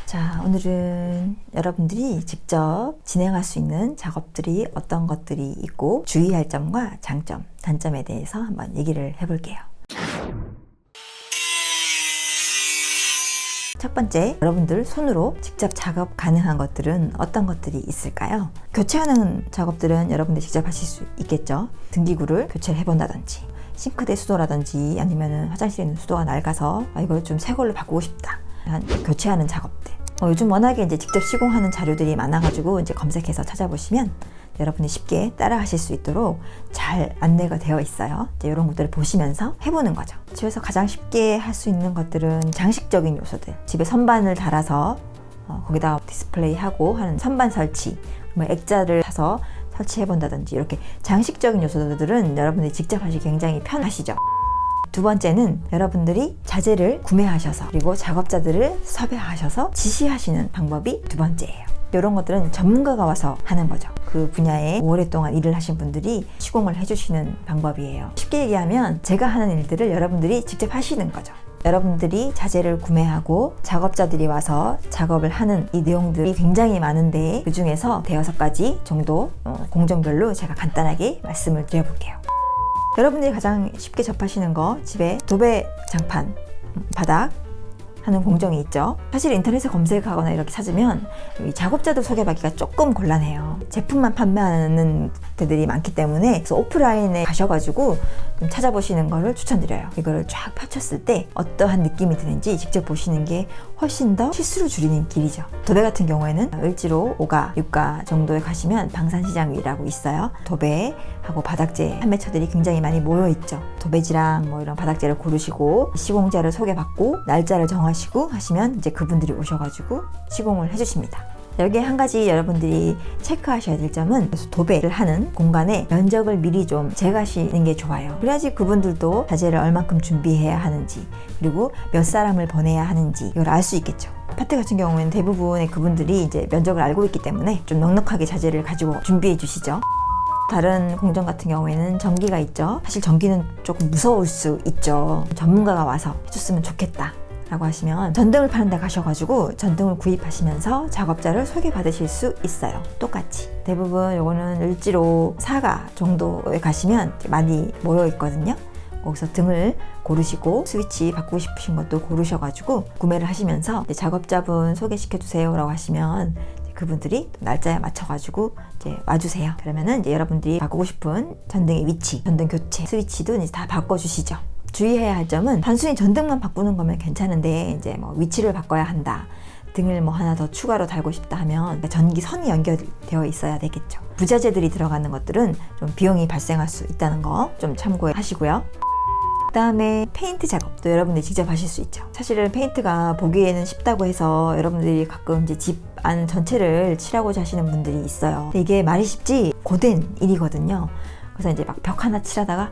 자, 오늘은 여러분들이 직접 진행할 수 있는 작업들이 어떤 것들이 있고 주의할 점과 장점, 단점에 대해서 한번 얘기를 해볼게요. 첫 번째, 여러분들 손으로 직접 작업 가능한 것들은 어떤 것들이 있을까요? 교체하는 작업들은 여러분들이 직접 하실 수 있겠죠. 등기구를 교체를 해본다든지, 싱크대 수도라든지 아니면 화장실에 있는 수도가 낡아서 이걸 좀 새 걸로 바꾸고 싶다. 교체하는 작업들. 요즘 워낙에 이제 직접 시공하는 자료들이 많아가지고 이제 검색해서 찾아보시면 여러분이 쉽게 따라 하실 수 있도록 잘 안내가 되어 있어요. 이제 이런 것들을 보시면서 해보는 거죠. 집에서 가장 쉽게 할 수 있는 것들은 장식적인 요소들. 집에 선반을 달아서 거기다 디스플레이하고 하는 선반 설치, 액자를 사서 설치해본다든지 이렇게 장식적인 요소들은 여러분들이 직접 하시기 굉장히 편하시죠. 두 번째는 여러분들이 자재를 구매하셔서 그리고 작업자들을 섭외하셔서 지시하시는 방법이 두 번째예요. 이런 것들은 전문가가 와서 하는 거죠. 그 분야에 오랫동안 일을 하신 분들이 시공을 해주시는 방법이에요. 쉽게 얘기하면 제가 하는 일들을 여러분들이 직접 하시는 거죠. 여러분들이 자재를 구매하고 작업자들이 와서 작업을 하는 이 내용들이 굉장히 많은데 그 중에서 대여섯 가지 정도 공정별로 제가 간단하게 말씀을 드려볼게요. 여러분들이 가장 쉽게 접하시는 거, 집에 도배 장판, 바닥 하는 공정이 있죠. 사실 인터넷에 검색하거나 이렇게 찾으면 이 작업자들 소개받기가 조금 곤란해요. 제품만 판매하는 데들이 많기 때문에 그래서 오프라인에 가셔가지고 좀 찾아보시는 거를 추천드려요. 이거를 쫙 펼쳤을 때 어떠한 느낌이 드는지 직접 보시는 게 훨씬 더 실수를 줄이는 길이죠. 도배 같은 경우에는 을지로 5가, 6가 정도에 가시면 방산시장이라고 있어요. 도배하고 바닥재 판매처들이 굉장히 많이 모여있죠. 도배지랑 이런 바닥재를 고르시고 시공자를 소개받고 날짜를 정하시고 하시면 이제 그분들이 오셔가지고 시공을 해주십니다. 여기에 한 가지 여러분들이 체크하셔야 될 점은 도배를 하는 공간의 면적을 미리 좀 재가시는 게 좋아요. 그래야지 그분들도 자재를 얼만큼 준비해야 하는지 그리고 몇 사람을 보내야 하는지 이걸 알 수 있겠죠. 아파트 같은 경우에는 대부분의 그분들이 이제 면적을 알고 있기 때문에 좀 넉넉하게 자재를 가지고 준비해 주시죠. 다른 공정 같은 경우에는 전기가 있죠. 사실 전기는 조금 무서울 수 있죠. 전문가가 와서 해줬으면 좋겠다 라고 하시면 전등을 파는 데 가셔가지고 전등을 구입하시면서 작업자를 소개받으실 수 있어요. 똑같이 대부분 요거는 을지로 4가 정도에 가시면 많이 모여 있거든요. 거기서 등을 고르시고 스위치 바꾸고 싶으신 것도 고르셔가지고 구매를 하시면서 작업자분 소개시켜주세요 라고 하시면 그분들이 날짜에 맞춰가지고 이제 와주세요. 그러면은 이제 여러분들이 바꾸고 싶은 전등의 위치, 전등 교체, 스위치도 이제 다 바꿔주시죠. 주의해야 할 점은 단순히 전등만 바꾸는 거면 괜찮은데 이제 위치를 바꿔야 한다. 등을 하나 더 추가로 달고 싶다 하면 전기선이 연결되어 있어야 되겠죠. 부자재들이 들어가는 것들은 좀 비용이 발생할 수 있다는 거 좀 참고해 하시고요. 그 다음에 페인트 작업도 여러분들이 직접 하실 수 있죠. 사실은 페인트가 보기에는 쉽다고 해서 여러분들이 가끔 이제 집 안 전체를 칠하고자 하시는 분들이 있어요. 근데 이게 말이 쉽지 고된 일이거든요. 그래서 이제 막 벽 하나 칠하다가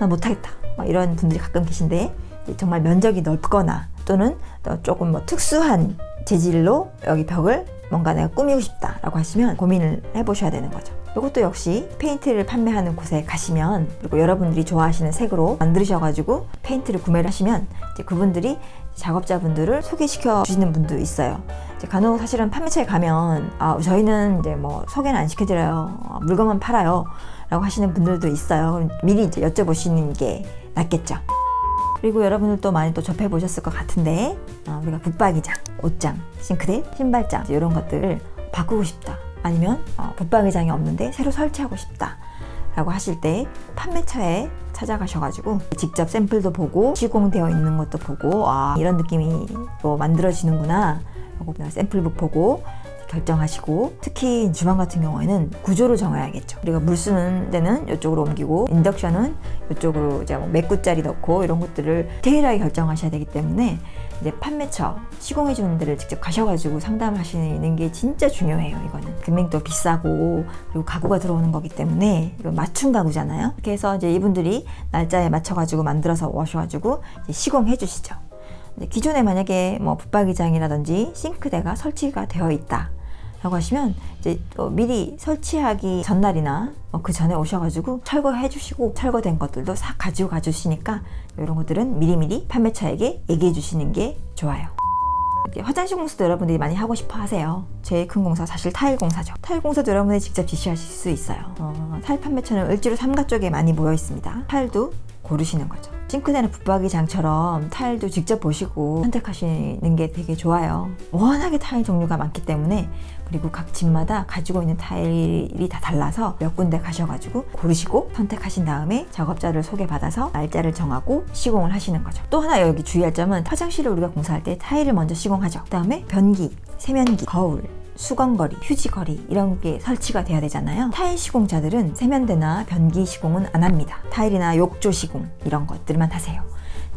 나 못하겠다 이런 분들이 가끔 계신데 정말 면적이 넓거나 또는 조금 특수한 재질로 여기 벽을 뭔가 내가 꾸미고 싶다라고 하시면 고민을 해보셔야 되는 거죠. 이것도 역시 페인트를 판매하는 곳에 가시면 그리고 여러분들이 좋아하시는 색으로 만드셔가지고 페인트를 구매를 하시면 이제 그분들이 작업자분들을 소개시켜 주시는 분도 있어요. 이제 간혹 사실은 판매처에 가면 저희는 이제 소개는 안 시켜드려요. 물건만 팔아요. 라고 하시는 분들도 있어요. 그럼 미리 이제 여쭤보시는 게 낫겠죠. 그리고 여러분들도 많이 또 접해보셨을 것 같은데 우리가 붙박이장, 옷장, 싱크대, 신발장 이런 것들을 바꾸고 싶다. 아니면 붙박이장이 없는데 새로 설치하고 싶다. 라고 하실 때 판매처에 찾아가셔가지고 직접 샘플도 보고 시공되어 있는 것도 보고 이런 느낌이 또 만들어지는구나 하고 샘플북 보고 결정하시고 특히 주방 같은 경우에는 구조를 정해야겠죠. 우리가 물 쓰는 데는 이쪽으로 옮기고 인덕션은 이쪽으로 이제 몇 구짜리 넣고 이런 것들을 디테일하게 결정하셔야 되기 때문에 이제 판매처 시공해 주는 데를 직접 가셔가지고 상담하시는 게 진짜 중요해요. 이거는 금액도 비싸고 그리고 가구가 들어오는 거기 때문에 이거 맞춤 가구잖아요. 그래서 이제 이분들이 날짜에 맞춰가지고 만들어서 오셔가지고 이제 시공해 주시죠. 기존에 만약에 붙박이장이라든지 싱크대가 설치가 되어 있다 라고 하시면 이제 미리 설치하기 전날이나 그 전에 오셔가지고 철거해 주시고 철거된 것들도 싹 가지고 가주시니까 이런 것들은 미리미리 판매처에게 얘기해 주시는 게 좋아요. 화장실 공사도 여러분들이 많이 하고 싶어 하세요. 제일 큰 공사 사실 타일 공사죠. 타일 공사도 여러분들이 직접 지시하실 수 있어요. 타일 판매처는 을지로 3가 쪽에 많이 모여 있습니다. 타일도 고르시는 거죠. 싱크대나 붙박이장처럼 타일도 직접 보시고 선택하시는 게 되게 좋아요. 워낙에 타일 종류가 많기 때문에, 그리고 각 집마다 가지고 있는 타일이 다 달라서 몇 군데 가셔가지고 고르시고 선택하신 다음에 작업자를 소개받아서 날짜를 정하고 시공을 하시는 거죠. 또 하나 여기 주의할 점은, 화장실을 우리가 공사할 때 타일을 먼저 시공하죠. 그 다음에 변기, 세면기, 거울, 수건거리, 휴지거리 이런 게 설치가 돼야 되잖아요. 타일 시공자들은 세면대나 변기 시공은 안 합니다. 타일이나 욕조 시공 이런 것들만 하세요.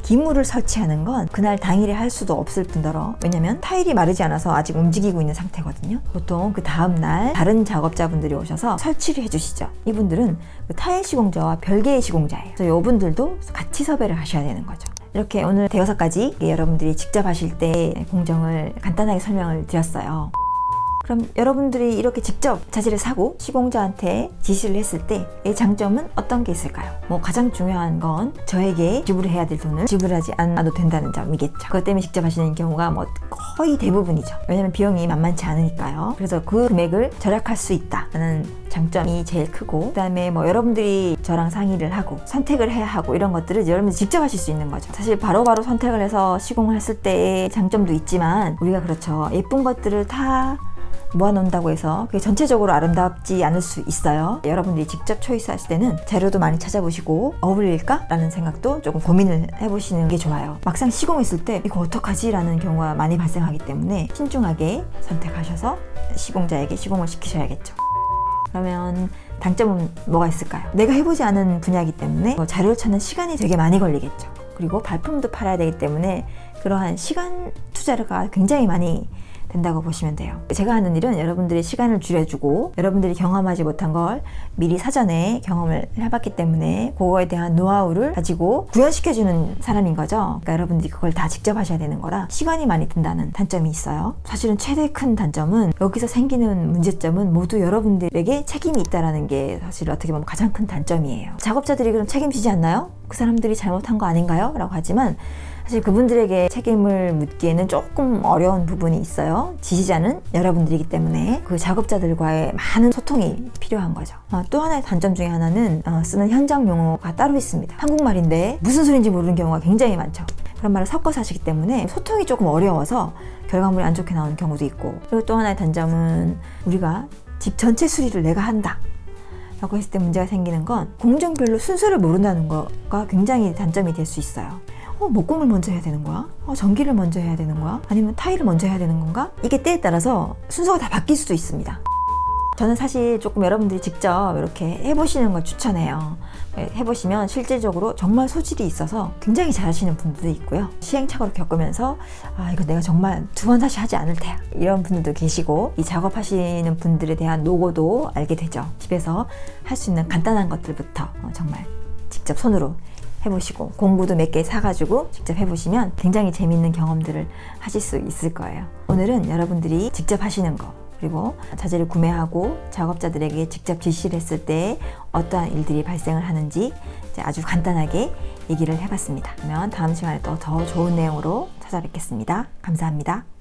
기물을 설치하는 건 그날 당일에 할 수도 없을 뿐더러, 왜냐면 타일이 마르지 않아서 아직 움직이고 있는 상태거든요. 보통 그 다음날 다른 작업자분들이 오셔서 설치를 해주시죠. 이분들은 그 타일 시공자와 별개의 시공자예요. 그래서 이분들도 같이 섭외를 하셔야 되는 거죠. 이렇게 오늘 대여섯 가지 여러분들이 직접 하실 때 공정을 간단하게 설명을 드렸어요. 그럼 여러분들이 이렇게 직접 자재를 사고 시공자한테 지시를 했을 때 이 장점은 어떤 게 있을까요? 가장 중요한 건 저에게 지불해야 될 돈을 지불하지 않아도 된다는 점이겠죠. 그것 때문에 직접 하시는 경우가 거의 대부분이죠. 왜냐면 비용이 만만치 않으니까요. 그래서 그 금액을 절약할 수 있다는 장점이 제일 크고, 그 다음에 여러분들이 저랑 상의를 하고 선택을 해야 하고 이런 것들을 여러분들이 직접 하실 수 있는 거죠. 사실 바로바로 선택을 해서 시공을 했을 때의 장점도 있지만, 우리가 그렇죠. 예쁜 것들을 다 모아놓는다고 해서 그게 전체적으로 아름답지 않을 수 있어요. 여러분들이 직접 초이스하실 때는 재료도 많이 찾아보시고 어울릴까? 라는 생각도 조금 고민을 해보시는 게 좋아요. 막상 시공했을 때 이거 어떡하지? 라는 경우가 많이 발생하기 때문에 신중하게 선택하셔서 시공자에게 시공을 시키셔야겠죠. 그러면 단점은 뭐가 있을까요? 내가 해보지 않은 분야이기 때문에 자료를 찾는 시간이 되게 많이 걸리겠죠. 그리고 발품도 팔아야 되기 때문에 그러한 시간 투자가 굉장히 많이 된다고 보시면 돼요. 제가 하는 일은 여러분들의 시간을 줄여주고 여러분들이 경험하지 못한 걸 미리 사전에 경험을 해봤기 때문에 그거에 대한 노하우를 가지고 구현시켜주는 사람인 거죠. 그러니까 여러분들이 그걸 다 직접 하셔야 되는 거라 시간이 많이 든다는 단점이 있어요. 사실은 최대 큰 단점은, 여기서 생기는 문제점은 모두 여러분들에게 책임이 있다는 게 사실 어떻게 보면 가장 큰 단점이에요. 작업자들이 그럼 책임지지 않나요? 그 사람들이 잘못한 거 아닌가요? 라고 하지만 사실 그분들에게 책임을 묻기에는 조금 어려운 부분이 있어요. 지시자는 여러분들이기 때문에 그 작업자들과의 많은 소통이 필요한 거죠. 또 하나의 단점 중에 하나는 쓰는 현장 용어가 따로 있습니다. 한국말인데 무슨 소리인지 모르는 경우가 굉장히 많죠. 그런 말을 섞어서 하시기 때문에 소통이 조금 어려워서 결과물이 안 좋게 나오는 경우도 있고, 그리고 또 하나의 단점은 우리가 집 전체 수리를 내가 한다 라고 했을 때 문제가 생기는 건, 공정별로 순서를 모른다는 거가 굉장히 단점이 될 수 있어요. 목공을 먼저 해야 되는 거야? 전기를 먼저 해야 되는 거야? 아니면 타일을 먼저 해야 되는 건가? 이게 때에 따라서 순서가 다 바뀔 수도 있습니다. 저는 사실 조금 여러분들이 직접 이렇게 해보시는 걸 추천해요. 해보시면 실질적으로 정말 소질이 있어서 굉장히 잘하시는 분들도 있고요. 시행착오를 겪으면서 이거 내가 정말 두 번 다시 하지 않을 테야, 이런 분들도 계시고, 이 작업하시는 분들에 대한 노고도 알게 되죠. 집에서 할 수 있는 간단한 것들부터 정말 직접 손으로 해보시고 공구도 몇 개 사가지고 직접 해보시면 굉장히 재밌는 경험들을 하실 수 있을 거예요. 오늘은 여러분들이 직접 하시는 거, 그리고 자재를 구매하고 작업자들에게 직접 지시를 했을 때 어떠한 일들이 발생을 하는지 아주 간단하게 얘기를 해봤습니다. 그러면 다음 시간에 또 더 좋은 내용으로 찾아뵙겠습니다. 감사합니다.